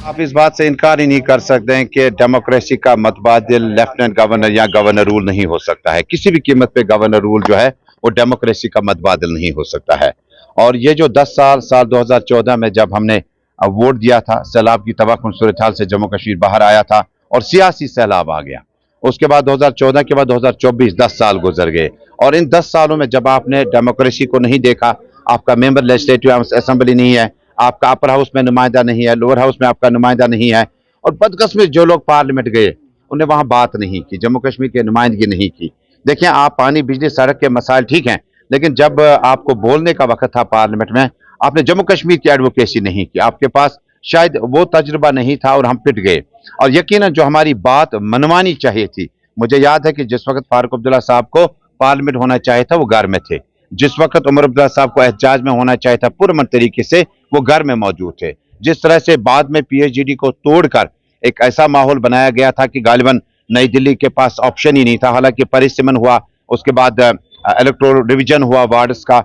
आप इस बात से इनकार ही नहीं कर सकते हैं कि डेमोक्रेसी का मतबादिल लेफ्टिनेंट गवर्नर या गवर्नर रूल नहीं हो सकता है। किसी भी कीमत पे गवर्नर रूल जो है वो डेमोक्रेसी का मतबादिल नहीं हो सकता है। और ये जो 10 साल 2014 में जब हमने वोट दिया था, सैलाब की तबाहकुन सूरत हाल से जम्मू कश्मीर बाहर आया था और सियासी सैलाब आ गया। उसके बाद 2014 के बाद 2024 10 साल गुजर गए और इन 10 सालों में जब आपने डेमोक्रेसी को नहीं देखा, आपका मेंबर लेजिस्लेटिव असेंबली नहीं है, आपका अपर हाउस में नुमाइंदा नहीं है, लोअर हाउस में आपका नुमाइंदा नहीं है, और बदकिस्मत जो लोग पार्लियामेंट गए उन्हें वहां बात नहीं की, जम्मू कश्मीर की नुमाइंदगी नहीं की। देखिए, आप पानी, बिजली, सड़क के मसाइल ठीक हैं, लेकिन जब आपको बोलने का वक्त था पार्लियामेंट में, आपने जम्मू कश्मीर की एडवोकेसी नहीं की। आपके पास शायद वो तजुर्बा नहीं था और हम पिट गए। और यकीनन जो हमारी बात मनवानी चाहिए थी, मुझे याद है कि जिस वक्त फारूक अब्दुल्ला साहब को पार्लियामेंट होना चाहिए था वो घर में थे, जिस वक्त उमर अब्दुल्ला साहब को एहतजाज में होना चाहिए था पुरअमन तरीके से, वो घर में मौजूद थे। जिस तरह से बाद में पीएचडी को तोड़कर एक ऐसा माहौल बनाया गया था कि गालिबन नई दिल्ली के पास ऑप्शन ही नहीं था। हालांकि परिसीमन हुआ, उसके बाद इलेक्टोरल डिवीजन हुआ वार्ड्स का,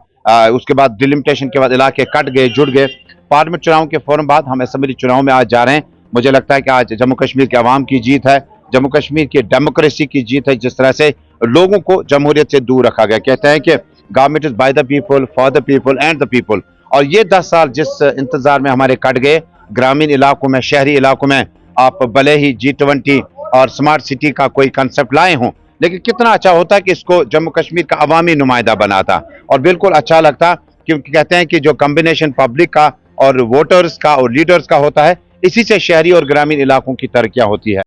उसके बाद डिलिमिटेशन के बाद इलाके कट गए, जुड़ गए। पार्लियामेंट चुनाव के फौरन बाद हम असेंबली चुनाव में आज जा रहे हैं। मुझे लगता है कि आज जम्मू कश्मीर के अवाम की जीत है, जम्मू कश्मीर की डेमोक्रेसी की जीत है। जिस तरह से लोगों को जमहूरियत से दूर रखा गया, कहते हैं कि government is by the people, for the people and the people. और ये 10 साल जिस इंतजार में हमारे कट गए, ग्रामीण इलाकों में, शहरी इलाकों में, आप भले ही G20 और स्मार्ट सिटी का कोई कंसेप्ट लाए हों, लेकिन कितना अच्छा होता कि इसको जम्मू कश्मीर का अवामी नुमाइंदा बनाता और बिल्कुल अच्छा लगता। क्योंकि कहते हैं कि जो कॉम्बिनेशन पब्लिक का और वोटर्स का और लीडर्स का होता है, इसी से शहरी और ग्रामीण इलाकों की तरक्कियां होती है।